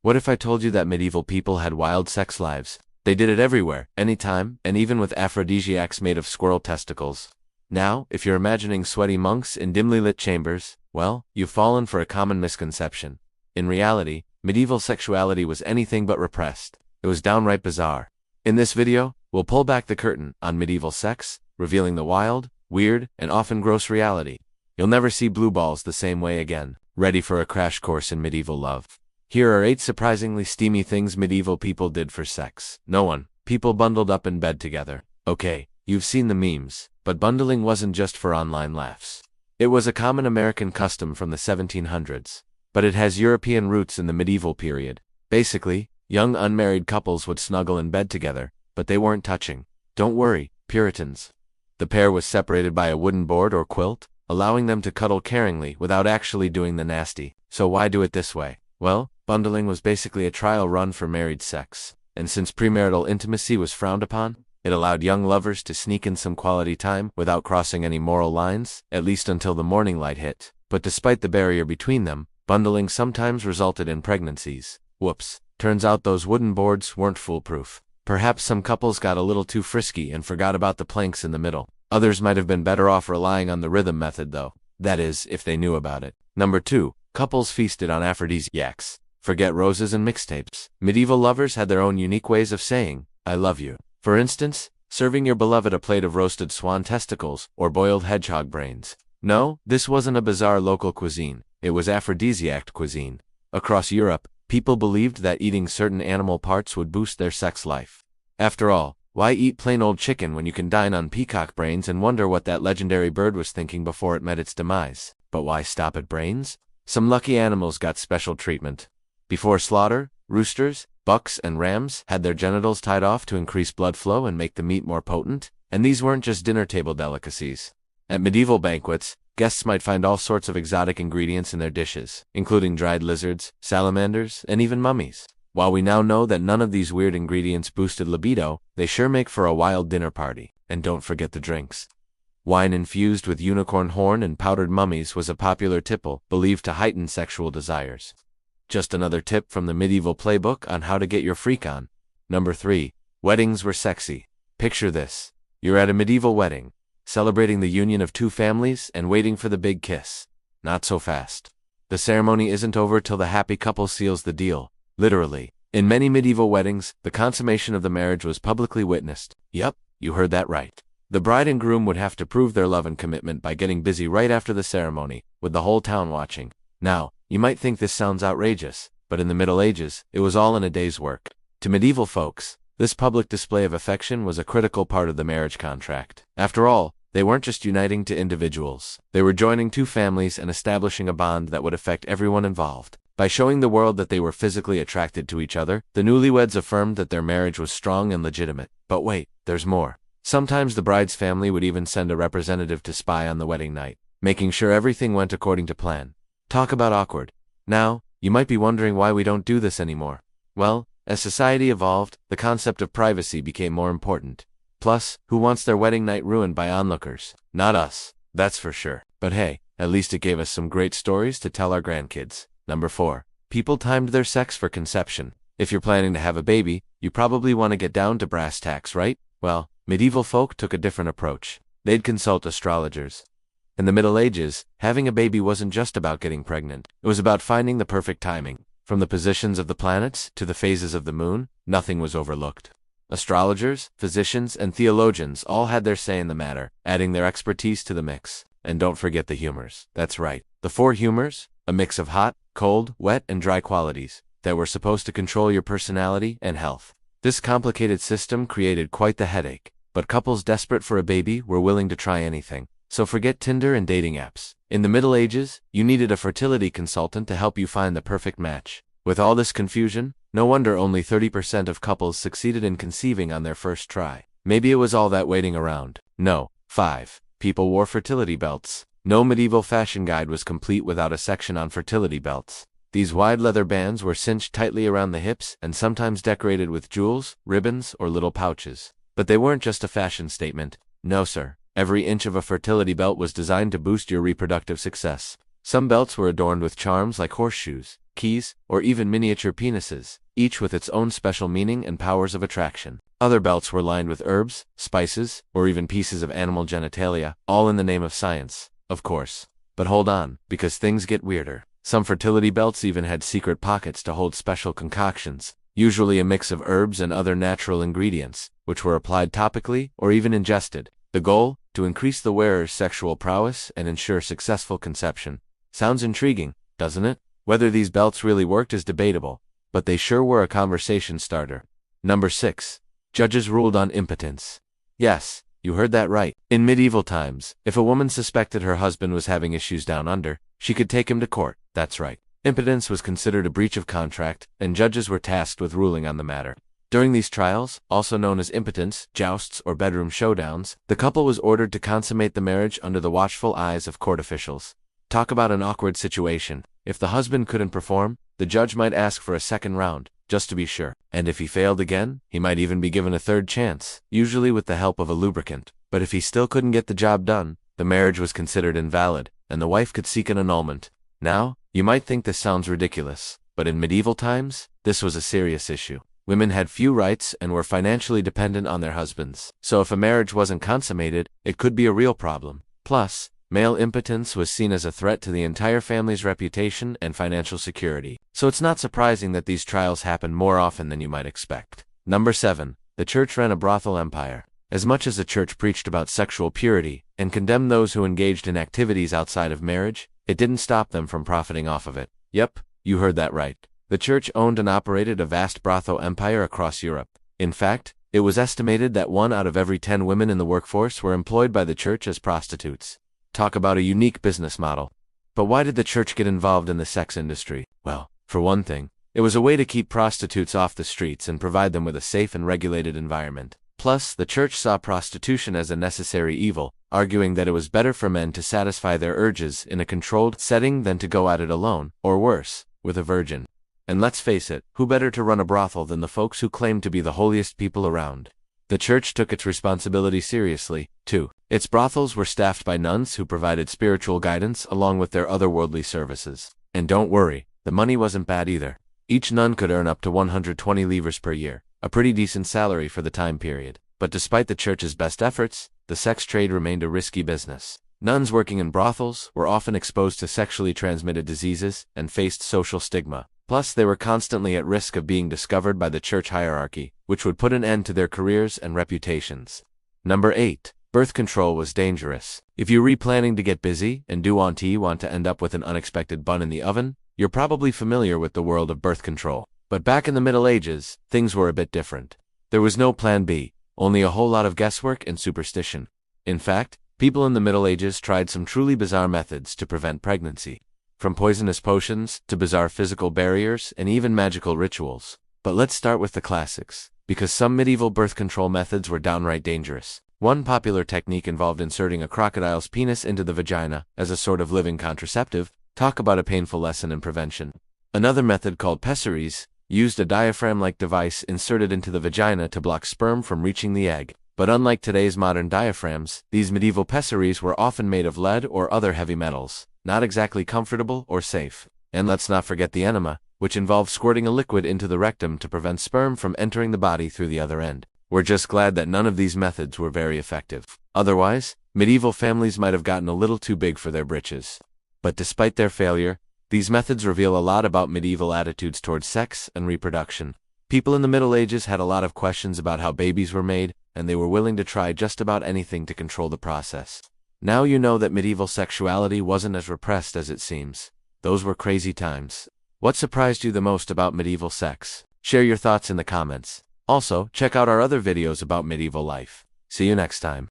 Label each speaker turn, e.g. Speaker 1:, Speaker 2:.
Speaker 1: What if I told you that medieval people had wild sex lives? They did it everywhere, anytime, and even with aphrodisiacs made of squirrel testicles. Now, if you're imagining sweaty monks in dimly lit chambers, well, you've fallen for a common misconception. In reality, medieval sexuality was anything but repressed. It was downright bizarre. In this video, we'll pull back the curtain on medieval sex, revealing the wild, weird, and often gross reality. You'll never see blue balls the same way again. Ready for a crash course in medieval love? Here are 8 surprisingly steamy things medieval people did for sex. No one. People bundled up in bed together. Okay, you've seen the memes, but bundling wasn't just for online laughs. It was a common American custom from the 1700s, but it has European roots in the medieval period. Basically, young unmarried couples would snuggle in bed together, but they weren't touching. Don't worry, Puritans. The pair was separated by a wooden board or quilt, allowing them to cuddle caringly without actually doing the nasty. So why do it this way? Well, bundling was basically a trial run for married sex, and since premarital intimacy was frowned upon, it allowed young lovers to sneak in some quality time without crossing any moral lines, at least until the morning light hit. But despite the barrier between them, bundling sometimes resulted in pregnancies. Whoops, turns out those wooden boards weren't foolproof. Perhaps some couples got a little too frisky and forgot about the planks in the middle. Others might have been better off relying on the rhythm method though. That is, if they knew about it. Number 2. Couples feasted on aphrodisiacs. Forget roses and mixtapes. Medieval lovers had their own unique ways of saying, I love you. For instance, serving your beloved a plate of roasted swan testicles or boiled hedgehog brains. No, this wasn't a bizarre local cuisine. It was aphrodisiac cuisine. Across Europe, people believed that eating certain animal parts would boost their sex life. After all, why eat plain old chicken when you can dine on peacock brains and wonder what that legendary bird was thinking before it met its demise? But why stop at brains? Some lucky animals got special treatment. Before slaughter, roosters, bucks, and rams had their genitals tied off to increase blood flow and make the meat more potent, and these weren't just dinner table delicacies. At medieval banquets, guests might find all sorts of exotic ingredients in their dishes, including dried lizards, salamanders, and even mummies. While we now know that none of these weird ingredients boosted libido, they sure make for a wild dinner party. And don't forget the drinks. Wine infused with unicorn horn and powdered mummies was a popular tipple, believed to heighten sexual desires. Just another tip from the medieval playbook on how to get your freak on. Number 3. Weddings were sexy. Picture this. You're at a medieval wedding, celebrating the union of 2 families and waiting for the big kiss. Not so fast. The ceremony isn't over till the happy couple seals the deal. Literally. In many medieval weddings, the consummation of the marriage was publicly witnessed. Yup, you heard that right. The bride and groom would have to prove their love and commitment by getting busy right after the ceremony, with the whole town watching. Now, you might think this sounds outrageous, but in the Middle Ages, it was all in a day's work. To medieval folks, this public display of affection was a critical part of the marriage contract. After all, they weren't just uniting to individuals. They were joining 2 families and establishing a bond that would affect everyone involved. By showing the world that they were physically attracted to each other, the newlyweds affirmed that their marriage was strong and legitimate. But wait, there's more. Sometimes the bride's family would even send a representative to spy on the wedding night, making sure everything went according to plan. Talk about awkward. Now, you might be wondering why we don't do this anymore. Well, as society evolved, the concept of privacy became more important. Plus, who wants their wedding night ruined by onlookers? Not us, that's for sure. But hey, at least it gave us some great stories to tell our grandkids. Number 4. People timed their sex for conception. If you're planning to have a baby, you probably want to get down to brass tacks, right? Well, medieval folk took a different approach. They'd consult astrologers. In the Middle Ages, having a baby wasn't just about getting pregnant. It was about finding the perfect timing. From the positions of the planets to the phases of the moon, nothing was overlooked. Astrologers, physicians, and theologians all had their say in the matter, adding their expertise to the mix. And don't forget the humors. That's right. The 4 humors, a mix of hot, cold, wet, and dry qualities, that were supposed to control your personality and health. This complicated system created quite the headache, but couples desperate for a baby were willing to try anything. So forget Tinder and dating apps. In the Middle Ages, you needed a fertility consultant to help you find the perfect match. With all this confusion, no wonder only 30% of couples succeeded in conceiving on their first try. Maybe it was all that waiting around. No. 5. People wore fertility belts. No medieval fashion guide was complete without a section on fertility belts. These wide leather bands were cinched tightly around the hips and sometimes decorated with jewels, ribbons, or little pouches. But they weren't just a fashion statement. No sir. Every inch of a fertility belt was designed to boost your reproductive success. Some belts were adorned with charms like horseshoes, keys, or even miniature penises, each with its own special meaning and powers of attraction. Other belts were lined with herbs, spices, or even pieces of animal genitalia, all in the name of science, of course. But hold on, because things get weirder. Some fertility belts even had secret pockets to hold special concoctions, usually a mix of herbs and other natural ingredients, which were applied topically or even ingested. The goal? To increase the wearer's sexual prowess and ensure successful conception. Sounds intriguing, doesn't it? Whether these belts really worked is debatable, but they sure were a conversation starter. Number 6. Judges ruled on impotence. Yes, you heard that right. In medieval times, if a woman suspected her husband was having issues down under, she could take him to court. That's right. Impotence was considered a breach of contract, and judges were tasked with ruling on the matter. During these trials, also known as impotence, jousts, or bedroom showdowns, the couple was ordered to consummate the marriage under the watchful eyes of court officials. Talk about an awkward situation. If the husband couldn't perform, the judge might ask for a second round, just to be sure. And if he failed again, he might even be given a third chance, usually with the help of a lubricant. But if he still couldn't get the job done, the marriage was considered invalid, and the wife could seek an annulment. Now, you might think this sounds ridiculous, but in medieval times, this was a serious issue. Women had few rights and were financially dependent on their husbands, so if a marriage wasn't consummated, it could be a real problem. Plus, male impotence was seen as a threat to the entire family's reputation and financial security, so it's not surprising that these trials happen more often than you might expect. Number 7. The church ran a brothel empire. As much as the church preached about sexual purity and condemned those who engaged in activities outside of marriage, it didn't stop them from profiting off of it. Yep, you heard that right. The church owned and operated a vast brothel empire across Europe. In fact, it was estimated that 1 out of every 10 women in the workforce were employed by the church as prostitutes. Talk about a unique business model. But why did the church get involved in the sex industry? Well, for one thing, it was a way to keep prostitutes off the streets and provide them with a safe and regulated environment. Plus, the church saw prostitution as a necessary evil, arguing that it was better for men to satisfy their urges in a controlled setting than to go at it alone, or worse, with a virgin. And let's face it, who better to run a brothel than the folks who claimed to be the holiest people around? The church took its responsibility seriously, too. Its brothels were staffed by nuns who provided spiritual guidance along with their otherworldly services. And don't worry, the money wasn't bad either. Each nun could earn up to 120 livres per year, a pretty decent salary for the time period. But despite the church's best efforts, the sex trade remained a risky business. Nuns working in brothels were often exposed to sexually transmitted diseases and faced social stigma. Plus, they were constantly at risk of being discovered by the church hierarchy, which would put an end to their careers and reputations. Number 8. Birth control was dangerous. If you're planning to get busy and do want to end up with an unexpected bun in the oven, you're probably familiar with the world of birth control. But back in the Middle Ages, things were a bit different. There was no plan B, only a whole lot of guesswork and superstition. In fact, people in the Middle Ages tried some truly bizarre methods to prevent pregnancy. From poisonous potions to bizarre physical barriers and even magical rituals. But let's start with the classics, because some medieval birth control methods were downright dangerous. One popular technique involved inserting a crocodile's penis into the vagina as a sort of living contraceptive. Talk about a painful lesson in prevention. Another method called pessaries used a diaphragm-like device inserted into the vagina to block sperm from reaching the egg. But unlike today's modern diaphragms, these medieval pessaries were often made of lead or other heavy metals, not exactly comfortable or safe. And let's not forget the enema, which involved squirting a liquid into the rectum to prevent sperm from entering the body through the other end. We're just glad that none of these methods were very effective. Otherwise, medieval families might have gotten a little too big for their britches. But despite their failure, these methods reveal a lot about medieval attitudes towards sex and reproduction. People in the Middle Ages had a lot of questions about how babies were made, and they were willing to try just about anything to control the process. Now you know that medieval sexuality wasn't as repressed as it seems. Those were crazy times. What surprised you the most about medieval sex? Share your thoughts in the comments. Also, check out our other videos about medieval life. See you next time.